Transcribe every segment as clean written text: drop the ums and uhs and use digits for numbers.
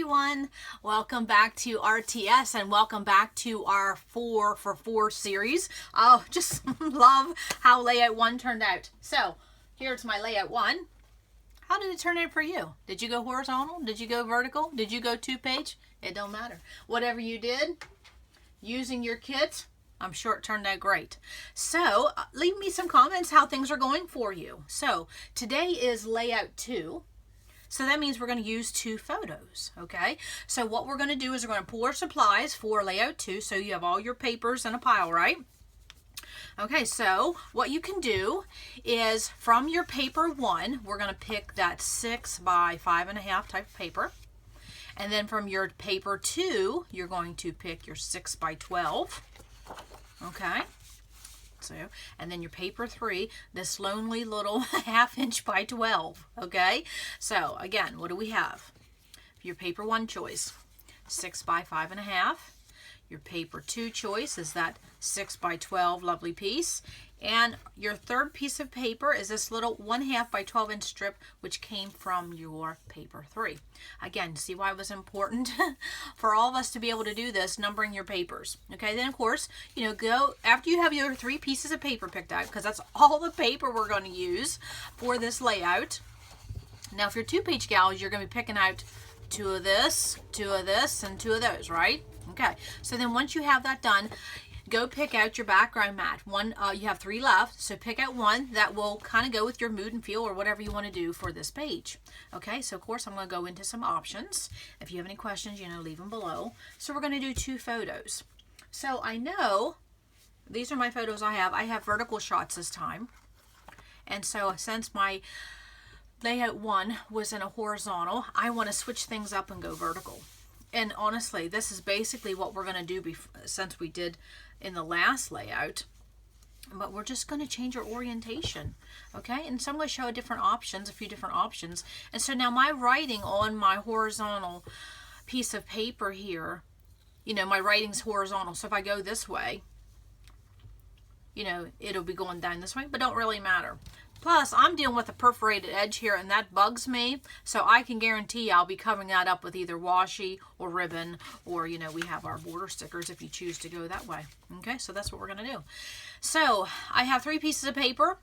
everyone. Welcome back to RTS and welcome back to our 4 for 4 series. Oh, just love how layout 1 turned out. So here's my layout 1. How did it turn out for you? Did you go horizontal? Did you go vertical? Did you go 2-page? It don't matter. Whatever you did, using your kit, I'm sure it turned out great. So leave me some comments how things are going for you. So today is layout 2. So that means we're going to use 2 photos, okay? So what we're going to do is we're going to pull our supplies for layout 2. So you have all your papers in a pile, right? Okay, so what you can do is from your paper 1, we're going to pick that 6 by 5.5 type of paper. And then from your paper 2, you're going to pick your 6 by 12. Okay. So, and then your paper 3, this lonely little 1/2 inch by 12. Okay. So again, what do we have? Your paper 1 choice, 6 by 5.5. Your paper 2 choice is that 6 by 12 lovely piece. And your third piece of paper is this little 1/2 by 12 inch strip, which came from your paper 3. Again, see why it was important for all of us to be able to do this, numbering your papers. Okay, then of course, go after you have your 3 pieces of paper picked out, because that's all the paper we're going to use for this layout. Now, if you're 2-page gals, you're going to be picking out 2 of this, 2 of this, and 2 of those, right? Okay, so then once you have that done, go pick out your background mat. You have 3 left, so pick out one that will kind of go with your mood and feel or whatever you want to do for this page. Okay, so of course I'm going to go into some options. If you have any questions, leave them below. So we're going to do 2 photos. So I know these are my photos I have. I have vertical shots this time. And so since my layout 1 was in a horizontal, I want to switch things up and go vertical. And honestly, this is basically what we're going to do since we did in the last layout, but we're just going to change our orientation. Okay, and so I'm going to show a few different options. And so now my writing on my horizontal piece of paper here, my writing's horizontal. So if I go this way, it'll be going down this way, but don't really matter. Plus, I'm dealing with a perforated edge here, and that bugs me. So I can guarantee I'll be covering that up with either washi or ribbon, or, we have our border stickers if you choose to go that way. Okay, so that's what we're going to do. So I have 3 pieces of paper.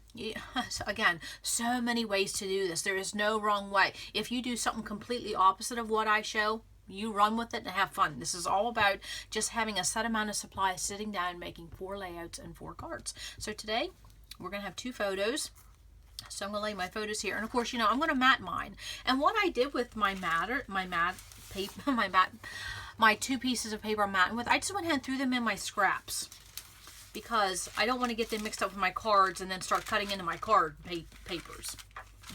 So again, so many ways to do this. There is no wrong way. If you do something completely opposite of what I show, you run with it and have fun. This is all about just having a set amount of supplies, sitting down, making 4 layouts and 4 cards. So today, we're going to have 2 photos. So I'm going to lay my photos here. And of course, I'm going to mat mine. And what I did with my 2 pieces of paper I'm matting with, I just went ahead and threw them in my scraps, because I don't want to get them mixed up with my cards and then start cutting into my card papers.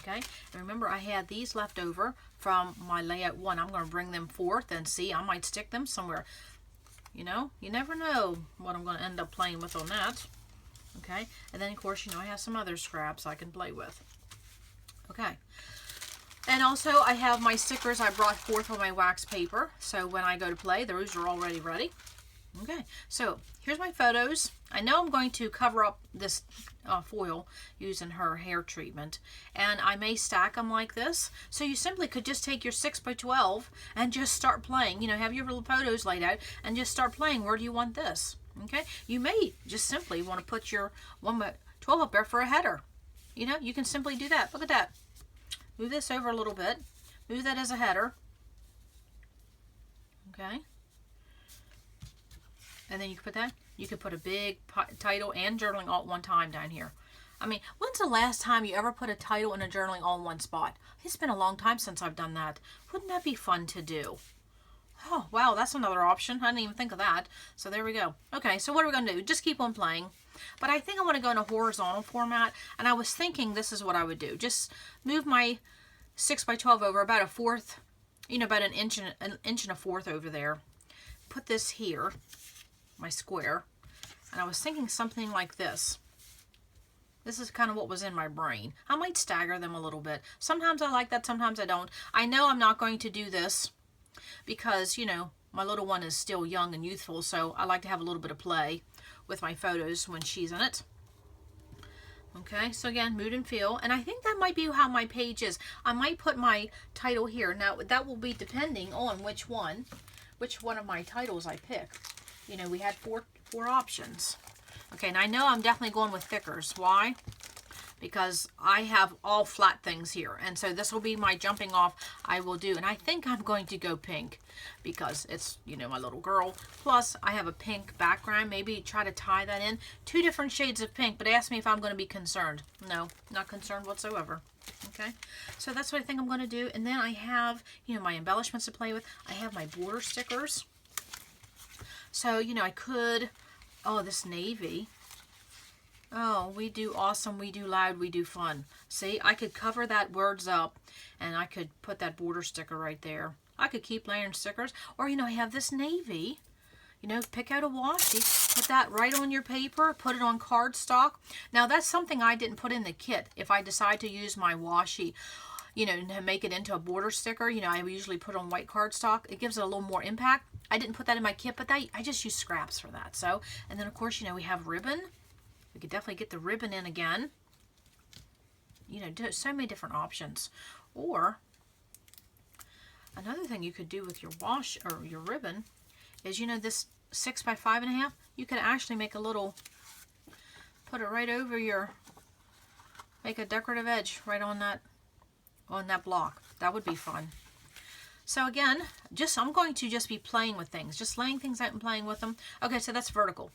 Okay. And remember, I had these left over from my layout 1. I'm going to bring them forth and see, I might stick them somewhere. You never know what I'm going to end up playing with on that. Okay, and then of course, I have some other scraps I can play with. Okay, and also I have my stickers I brought forth on my wax paper, so when I go to play, those are already ready. Okay, so here's my photos. I know I'm going to cover up this foil using her hair treatment, and I may stack them like this. So you simply could just take your 6 by 12 and just start playing. Have your little photos laid out and just start playing. Where do you want this? Okay, you may just simply want to put your 1 by 12 up there for a header. You can simply do that. Look at that. Move this over a little bit. Move that as a header. Okay. And then you can put that. You can put a big title and journaling all at one time down here. I mean, when's the last time you ever put a title and a journaling all in one spot? It's been a long time since I've done that. Wouldn't that be fun to do? Oh, wow, that's another option. I didn't even think of that. So there we go. Okay, so what are we going to do? Just keep on playing. But I think I want to go in a horizontal format. And I was thinking this is what I would do. Just move my 6 by 12 over about a 1/4, about an inch and a 1/4 over there. Put this here, my square. And I was thinking something like this. This is kind of what was in my brain. I might stagger them a little bit. Sometimes I like that, sometimes I don't. I know I'm not going to do this because, my little one is still young and youthful, so I like to have a little bit of play with my photos when she's in it. Okay, so again, mood and feel, and I think that might be how my page is. I might put my title here. Now that will be depending on which one of my titles I pick. You know, we had four options. Okay, and I know I'm definitely going with thickers. Why? Because I have all flat things here, and so this will be my jumping off. I will do, and I think I'm going to go pink because it's, you know, my little girl. Plus I have a pink background. Maybe try to tie that in. 2 different shades of pink, but ask me if I'm going to be concerned. No, not concerned whatsoever. Okay, so that's what I think I'm going to do. And then I have, you know, my embellishments to play with. I have my border stickers. So, you know, I could, oh, this navy. Oh, we do awesome, we do loud, we do fun. See, I could cover that words up, and I could put that border sticker right there. I could keep layering stickers, or, you know, I have this navy. You know, pick out a washi, put that right on your paper, put it on cardstock. Now, that's something I didn't put in the kit. If I decide to use my washi, you know, to make it into a border sticker, you know, I usually put on white cardstock. It gives it a little more impact. I didn't put that in my kit, but I just use scraps for that. So, and then, of course, you know, we have ribbon. We could definitely get the ribbon in again. You know, so many different options. Or another thing you could do with your wash or your ribbon is, you know, this 6 by 5.5. You could actually make a little, put it right over your, make a decorative edge right on that block. That would be fun. So again, I'm going to just be playing with things, just laying things out and playing with them. Okay, so that's vertical.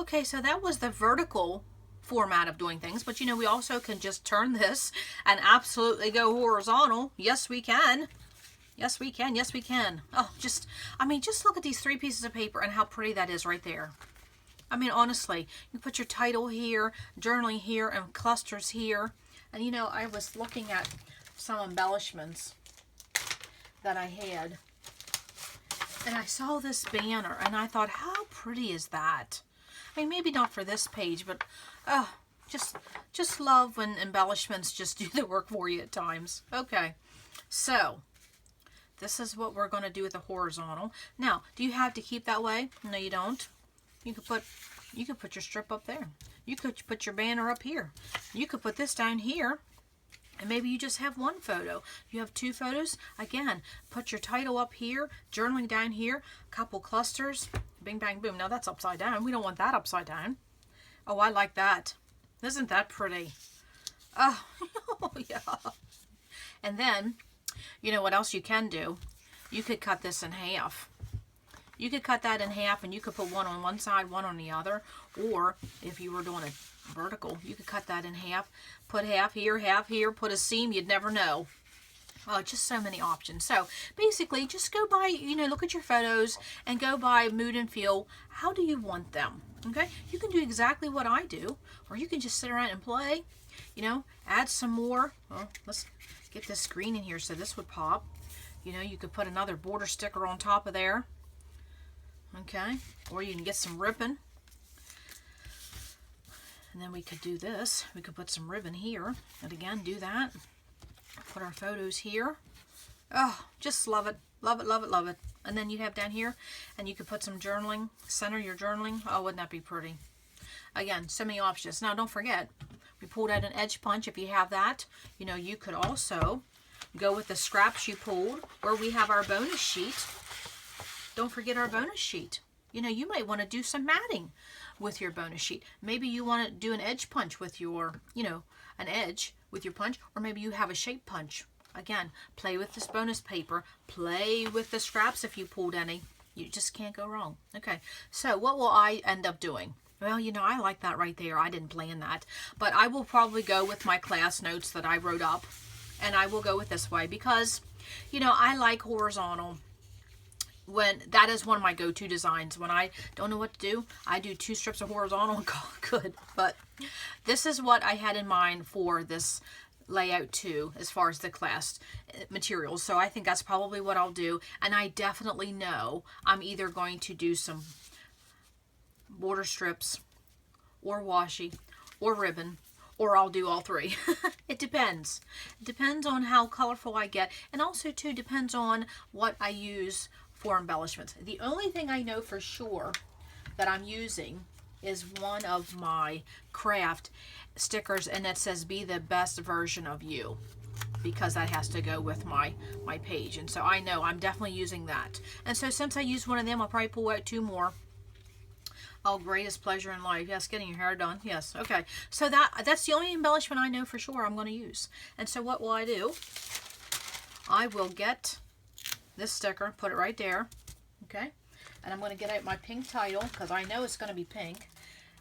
Okay, so that was the vertical format of doing things, but you know, we also can just turn this and absolutely go horizontal. Yes, we can. Yes, we can. Yes, we can. Oh, I mean, just look at these 3 pieces of paper and how pretty that is right there. I mean, honestly, you put your title here, journaling here, and clusters here. And you know, I was looking at some embellishments that I had, and I saw this banner, and I thought, how pretty is that? I mean, maybe not for this page, but just love when embellishments just do the work for you at times. Okay, so this is what we're going to do with the horizontal. Now, do you have to keep that way? No, you don't. You could put your strip up there. You could put your banner up here. You could put this down here. And maybe you just have 1 photo. You have 2 photos. Again, put your title up here, journaling down here, couple clusters, bing, bang, boom. Now that's upside down. We don't want that upside down. Oh, I like that. Isn't that pretty? Oh, yeah. And then, you know what else you can do? You could cut this in half. You could cut that in half, and you could put one on one side, one on the other. Or if you were doing it vertical, you could cut that in half, put half here, put a seam. You'd never know. Oh, just so many options. So basically, just go by, you know, look at your photos and go by mood and feel. How do you want them? Okay, you can do exactly what I do, or you can just sit around and play. You know, add some more. Well, let's get this green in here so this would pop. You know, you could put another border sticker on top of there. Okay, or you can get some ribbon. And then we could do this. We could put some ribbon here. And again, do that. Put our photos here. Oh, just love it. Love it, love it, love it. And then you have down here, and you could put some journaling. Center your journaling. Oh, wouldn't that be pretty? Again, so many options. Now, don't forget, we pulled out an edge punch. If you have that, you know, you could also go with the scraps you pulled, where we have our bonus sheet. Don't forget our bonus sheet. You know, you might want to do some matting with your bonus sheet. Maybe you want to do an edge punch with your, you know, an edge with your punch, or maybe you have a shape punch. Again, play with this bonus paper. Play with the scraps if you pulled any. You just can't go wrong. Okay, so what will I end up doing? Well, you know, I like that right there. I didn't plan that. But I will probably go with my class notes that I wrote up. And I will go with this way because, you know, I like horizontal. When that is one of my go-to designs. When I don't know what to do, I do 2 strips of horizontal and call it good. But this is what I had in mind for this layout too, as far as the class materials. So I think that's probably what I'll do. And I definitely know I'm either going to do some border strips or washi or ribbon, or I'll do all 3. It depends. It depends on how colorful I get, and also too depends on what I use for embellishments. The only thing I know for sure that I'm using is one of my craft stickers, and it says be the best version of you, because that has to go with my page. And so I know I'm definitely using that. And so since I used one of them, I'll probably pull out 2 more. Oh, greatest pleasure in life. Yes, getting your hair done. Yes. Okay. So that's the only embellishment I know for sure I'm going to use. And so what will I do? I will get this sticker, put it right there. Okay. And I'm going to get out my pink title, because I know it's going to be pink.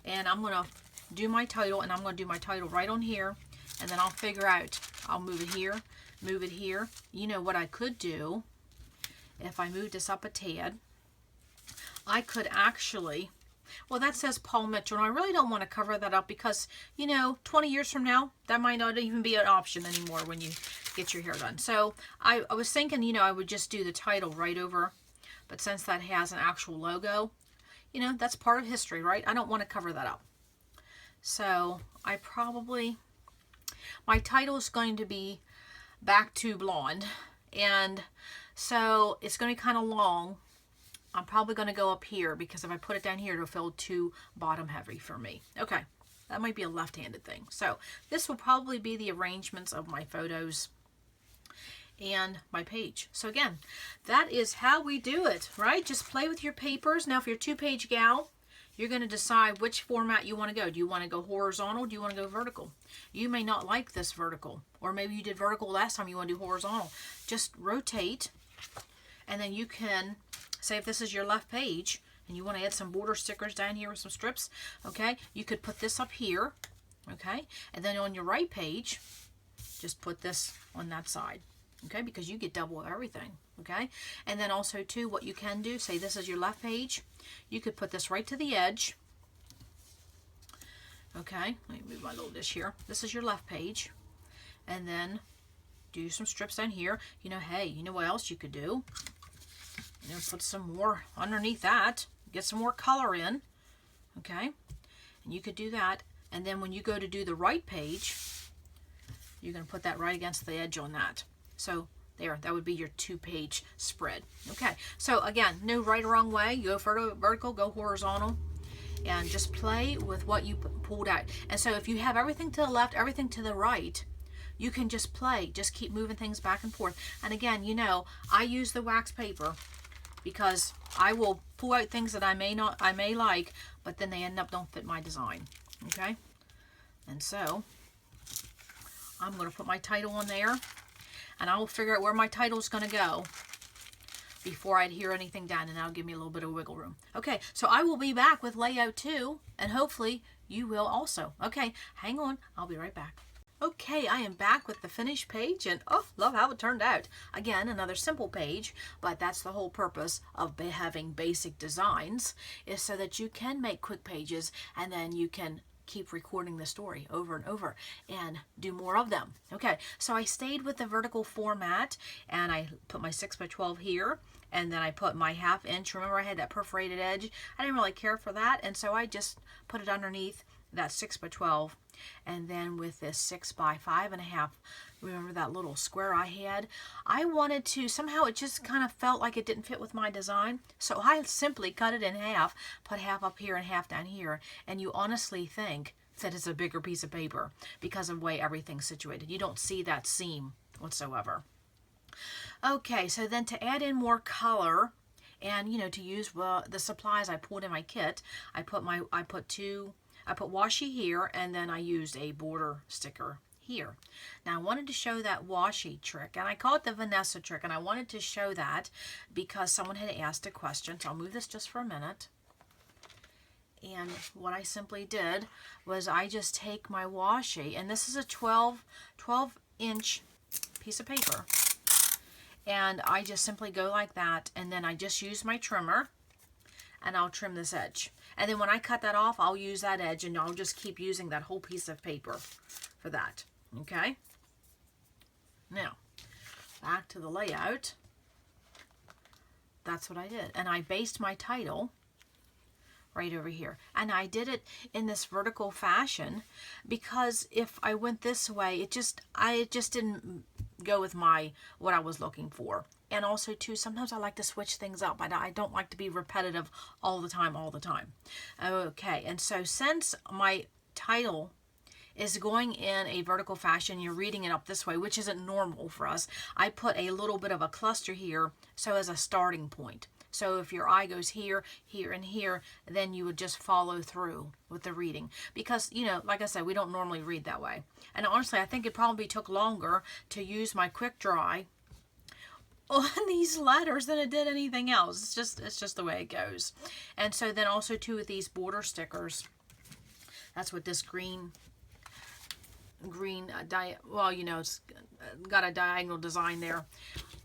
And I'm going to do my title, and I'm going to do my title right on here. And then I'll figure out, I'll move it here, move it here. You know what I could do, if I move this up a tad, I could actually, well, that says Paul Mitchell, and I really don't want to cover that up because, you know, 20 years from now, that might not even be an option anymore when you get your hair done. So I was thinking, you know, I would just do the title right over, but since that has an actual logo, you know, that's part of history, right? I don't want to cover that up. So I probably, my title is going to be Back to Blonde, and so it's going to be kind of long. I'm probably going to go up here, because if I put it down here, it'll feel too bottom heavy for me. Okay, that might be a left-handed thing. So this will probably be the arrangements of my photos and my page. So again, that is how we do it, right? Just play with your papers. Now, if you're a 2-page gal, you're going to decide which format you want to go. Do you want to go horizontal? Do you want to go vertical? You may not like this vertical, or maybe you did vertical last time, you want to do horizontal. Just rotate, and then you can say if this is your left page and you want to add some border stickers down here with some strips, okay, you could put this up here, okay, and then on your right page, just put this on that side, okay, because you get double everything, okay. And then also too, what you can do, say this is your left page, you could put this right to the edge, okay. Let me move my little dish here. This is your left page, and then do some strips down here. You know, hey, you know what else you could do? You know, put some more underneath that, get some more color in, okay, and you could do that. And then when you go to do the right page, you're going to put that right against the edge on that. So there, that would be your 2-page spread. Okay, so again, no right or wrong way. You go vertical, go horizontal, and just play with what you pulled out. And so if you have everything to the left, everything to the right, you can just play, just keep moving things back and forth. And again, you know, I use the wax paper because I will pull out things that I may like, but then they end up don't fit my design. Okay, and so I'm going to put my title on there, and I will figure out where my title is going to go before I adhere anything down, and that'll give me a little bit of wiggle room. Okay, so I will be back with layout 2, and hopefully you will also. Okay, hang on, I'll be right back. Okay, I am back with the finished page, and oh, love how it turned out. Again, another simple page, but that's the whole purpose of having basic designs, is so that you can make quick pages, and then you can keep recording the story over and over and do more of them. Okay, so I stayed with the vertical format, and I put my 6x12 here, and then I put my 1/2 inch. Remember, I had that perforated edge. I didn't really care for that, and so I just put it underneath that 6x12, and then with this 6x5.5, remember that little square I had? I wanted to, somehow it just kind of felt like it didn't fit with my design, so I simply cut it in half, put 1/2 up here and 1/2 down here, and you honestly think that it's a bigger piece of paper because of the way everything's situated. You don't see that seam whatsoever. Okay, so then to add in more color, and you know, to use the supplies I pulled in my kit, I put washi here, and then I used a border sticker here. Now I wanted to show that washi trick, and I call it the Vanessa trick, and I wanted to show that because someone had asked a question. So I'll move this just for a minute. And what I simply did was I just take my washi, and this is a 12-inch piece of paper, and I just simply go like that, and then I just use my trimmer, and I'll trim this edge. And then when I cut that off, I'll use that edge, and I'll just keep using that whole piece of paper for that. Okay? Now, back to the layout. That's what I did. And I based my title right over here. And I did it in this vertical fashion because if I went this way, it just didn't go with what I was looking for. And also too, sometimes I like to switch things up. I don't like to be repetitive all the time. Okay, and so since my title is going in a vertical fashion, you're reading it up this way, which isn't normal for us, I put a little bit of a cluster here, so as a starting point. So if your eye goes here, here, and here, then you would just follow through with the reading. Because, you know, like I said, we don't normally read that way. And honestly, I think it probably took longer to use my quick dry on these letters than it did anything else. It's just the way it goes. And so then also too with these border stickers, that's what this green well, you know, it's got a diagonal design there.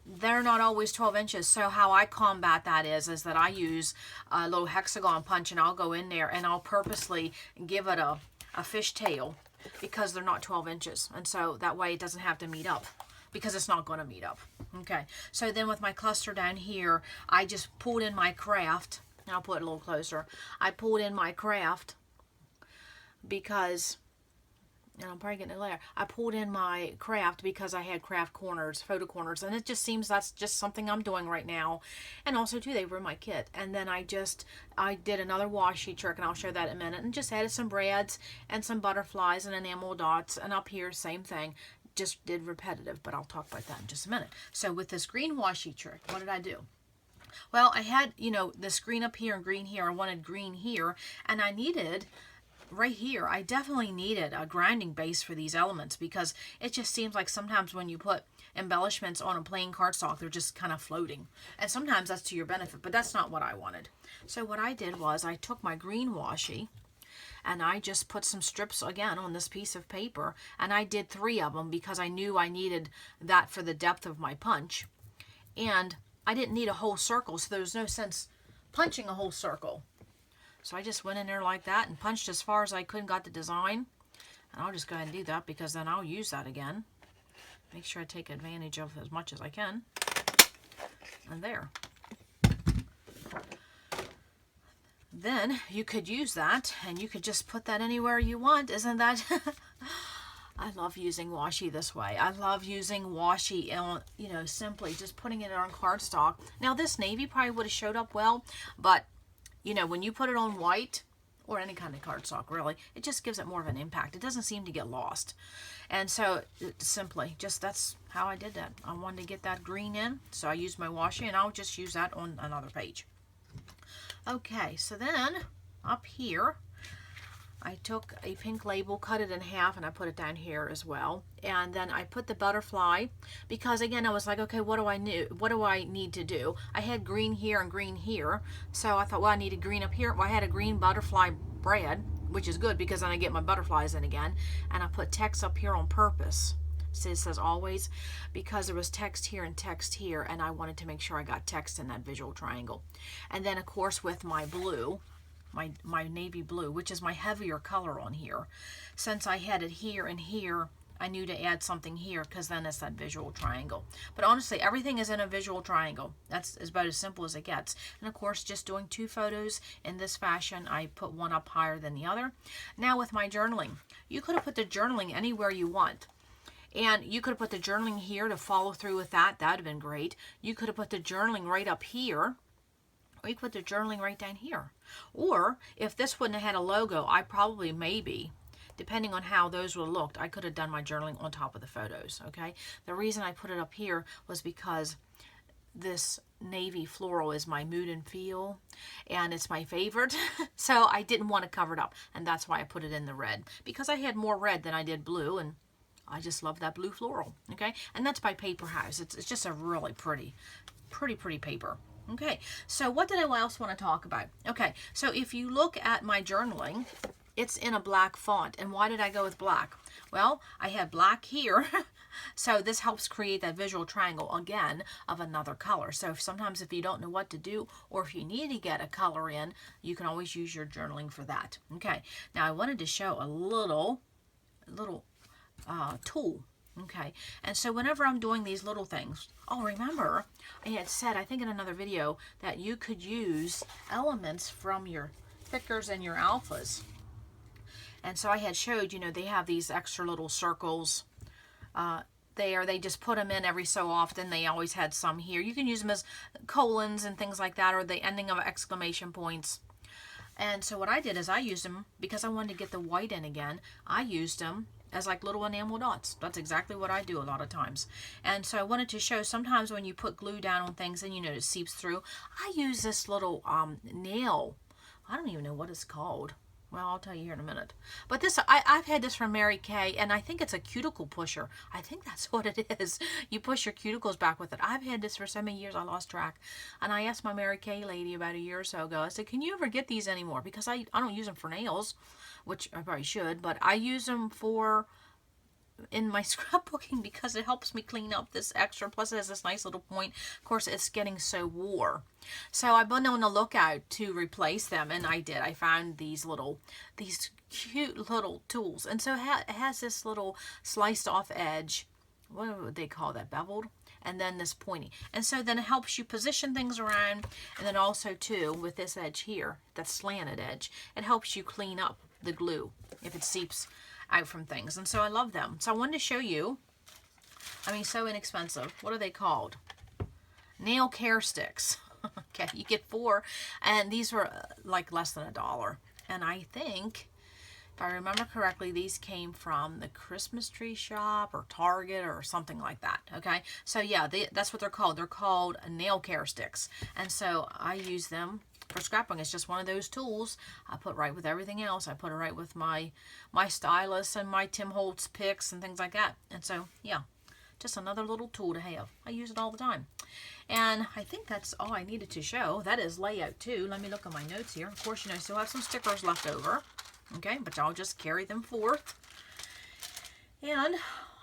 They're not always 12 inches. So how I combat that is that I use a little hexagon punch, and I'll go in there and I'll purposely give it a fishtail, because they're not 12 inches. And so that way it doesn't have to meet up, because it's not going to meet up. Okay, so then with my cluster down here, I just pulled in my craft. I'll put it a little closer. I pulled in my craft because, and I'm probably getting it later, I pulled in my craft because I had craft corners, photo corners, and it just seems that's just something I'm doing right now. And also too, they were in my kit. And then I did another washi trick, and I'll show that in a minute, and just added some brads and some butterflies and enamel dots, and up here, same thing. Just did repetitive, but I'll talk about that in just a minute. So with this green washi trick, what did I do? Well, I had, you know, this green up here and green here. I wanted green here, and I needed right here, I definitely needed a grinding base for these elements, because it just seems like sometimes when you put embellishments on a plain cardstock, they're just kind of floating. And sometimes that's to your benefit, but that's not what I wanted. So what I did was I took my green washi, and I just put some strips again on this piece of paper, and I did 3 of them because I knew I needed that for the depth of my punch. And I didn't need a whole circle, so there was no sense punching a whole circle. So I just went in there like that and punched as far as I could and got the design. And I'll just go ahead and do that, because then I'll use that again. Make sure I take advantage of as much as I can. And there. Then you could use that, and you could just put that anywhere you want. Isn't that? I love using washi this way. I love using washi, and, you know, simply just putting it on cardstock. Now this navy probably would have showed up well, but, you know, when you put it on white, or any kind of cardstock really, it just gives it more of an impact. It doesn't seem to get lost. And so simply, just that's how I did that. I wanted to get that green in, so I used my washi, and I'll just use that on another page. Okay, so then up here, I took a pink label, cut it in half, and I put it down here as well. And then I put the butterfly, because again, I was like, okay, what do I need to do? I had green here and green here, so I thought, well, I needed green up here. Well, I had a green butterfly brad, which is good because then I get my butterflies in again. And I put text up here on purpose. So it says always, because there was text here and text here, and I wanted to make sure I got text in that visual triangle. And then of course with my blue, my navy blue, which is my heavier color on here, since I had it here and here, I knew to add something here, because then it's that visual triangle. But honestly, everything is in a visual triangle. That's about as simple as it gets. And of course, just doing 2 photos in this fashion, I put one up higher than the other. Now with my journaling, you could have put the journaling anywhere you want. And you could have put the journaling here to follow through with that. That would have been great. You could have put the journaling right up here, or you could put the journaling right down here. Or if this wouldn't have had a logo, I probably, maybe, depending on how those would have looked, I could have done my journaling on top of the photos, okay? The reason I put it up here was because this navy floral is my mood and feel, and it's my favorite. So I didn't want to cover it up, and that's why I put it in the red, because I had more red than I did blue, and I just love that blue floral, okay? And that's by Paper House. It's just a really pretty paper. Okay, so what did I else want to talk about? Okay, so if you look at my journaling, it's in a black font. And why did I go with black? Well, I had black here, so this helps create that visual triangle again of another color. So sometimes if you don't know what to do, or if you need to get a color in, you can always use your journaling for that. Okay, now I wanted to show a little tool. Okay, and so whenever I'm doing these little things, oh, remember I had said, I think in another video, that you could use elements from your thickers and your alphas. And so I had showed, you know, they have these extra little circles there. They just put them in every so often. They always had some here. You can use them as colons and things like that, or the ending of exclamation points. And so what I did is I used them because I wanted to get the white in again. I used them as like little enamel dots. That's exactly what I do a lot of times. And so I wanted to show sometimes when you put glue down on things and you know it seeps through. I use this little nail. I don't even know what it's called. Well, I'll tell you here in a minute. But this, I've had this from Mary Kay, and I think it's a cuticle pusher. I think that's what it is. You push your cuticles back with it. I've had this for so many years, I lost track. And I asked my Mary Kay lady about a year or so ago, I said, can you ever get these anymore? Because I don't use them for nails, which I probably should, but I use them for in my scrapbooking because it helps me clean up this extra. Plus it has this nice little point. Of course, it's getting so wore. So I've been on the lookout to replace them, and I did. I found these cute little tools. And so it has this little sliced off edge. What would they call that? Beveled? And then this pointy. And so then it helps you position things around. And then also too, with this edge here, that slanted edge, it helps you clean up the glue if it seeps out from things. And so I love them. So I wanted to show you, I mean, so inexpensive. What are they called? Nail care sticks. Okay, you get 4, and these were like less than $1. And I think, if I remember correctly, these came from the Christmas tree shop or Target or something like that. Okay, so yeah, that's what they're called. They're called nail care sticks. And so I use them for scrapbooking. It's just one of those tools I put right with everything else. I put it right with my stylus and my Tim Holtz picks and things like that. And so yeah, just another little tool to have. I use it all the time. And I think that's all I needed to show. That is layout 2. Let me look at my notes here. Of course, you know, I still have some stickers left over. Okay, but I'll just carry them forth. And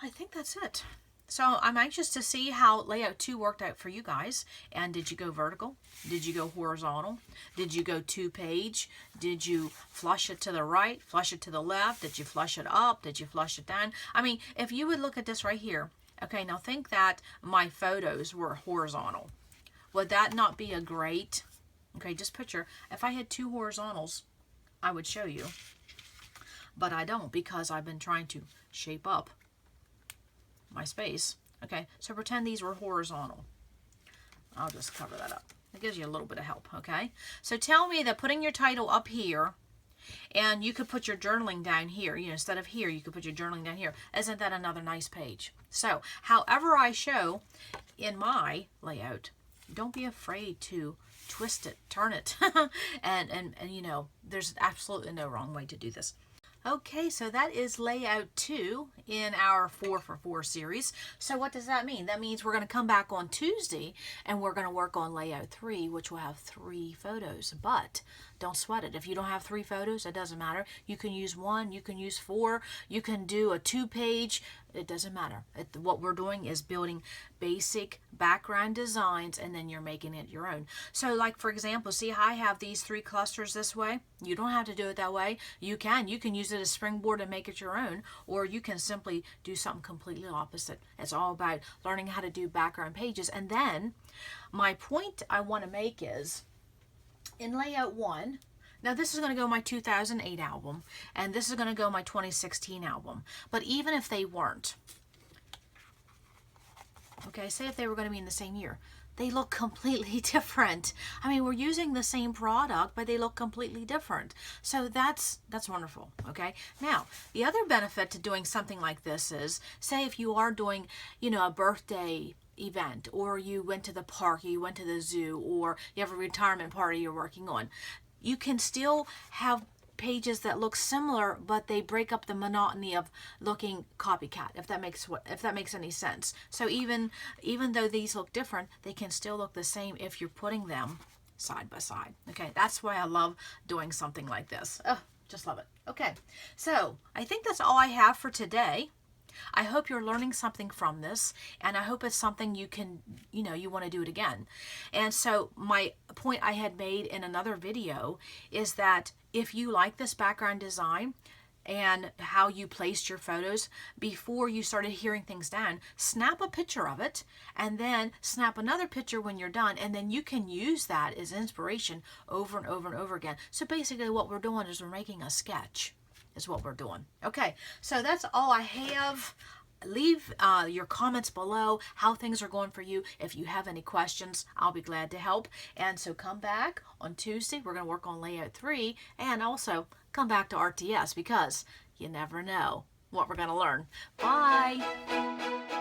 I think that's it. So I'm anxious to see how layout 2 worked out for you guys. And did you go vertical? Did you go horizontal? Did you go 2-page? Did you flush it to the right, flush it to the left? Did you flush it up? Did you flush it down? I mean, if you would look at this right here. Okay, now think that my photos were horizontal. Would that not be a great, okay, just picture, if I had 2 horizontals, I would show you. But I don't, because I've been trying to shape up my space. Okay, so pretend these were horizontal. I'll just cover that up. It gives you a little bit of help, okay? So tell me that putting your title up here, and you could put your journaling down here. You know, instead of here, you could put your journaling down here. Isn't that another nice page? So, however I show in my layout, don't be afraid to twist it, turn it, and you know, there's absolutely no wrong way to do this. Okay, so that is layout 2 in our 4 series. So what does that mean? That means we're going to come back on Tuesday and we're going to work on layout 3, which will have 3 photos. But don't sweat it. If you don't have 3 photos, it doesn't matter. You can use 1, you can use 4, you can do a 2-page. It doesn't matter. What we're doing is building basic background designs, and then you're making it your own. So like, for example, see how I have these 3 clusters this way? You don't have to do it that way. You can use it as springboard and make it your own, or you can simply do something completely opposite. It's all about learning how to do background pages. And then my point I want to make is, in layout 1, now this is going to go my 2008 album, and this is going to go my 2016 album. But even if they weren't, okay, say if they were going to be in the same year, they look completely different. I mean, we're using the same product, but they look completely different. So that's wonderful, okay? Now, the other benefit to doing something like this is, say if you are doing, you know, a birthday event, or you went to the park, or you went to the zoo, or you have a retirement party you're working on, you can still have pages that look similar, but they break up the monotony of looking copycat, if that makes any sense. So even though these look different, they can still look the same if you're putting them side by side. Okay, that's why I love doing something like this. Oh, just love it. Okay, so I think that's all I have for today. I hope you're learning something from this, and I hope it's something you can, you know, you want to do it again. And so my point I had made in another video is that if you like this background design and how you placed your photos before you started hearing things down, snap a picture of it, and then snap another picture when you're done, and then you can use that as inspiration over and over and over again. So basically what we're doing is we're making a sketch. Is what we're doing. Okay, so that's all I have. leave your comments below how things are going for you. If you have any questions, I'll be glad to help. And so come back on Tuesday. We're going to work on layout 3, and also come back to RTS because you never know what we're going to learn. Bye.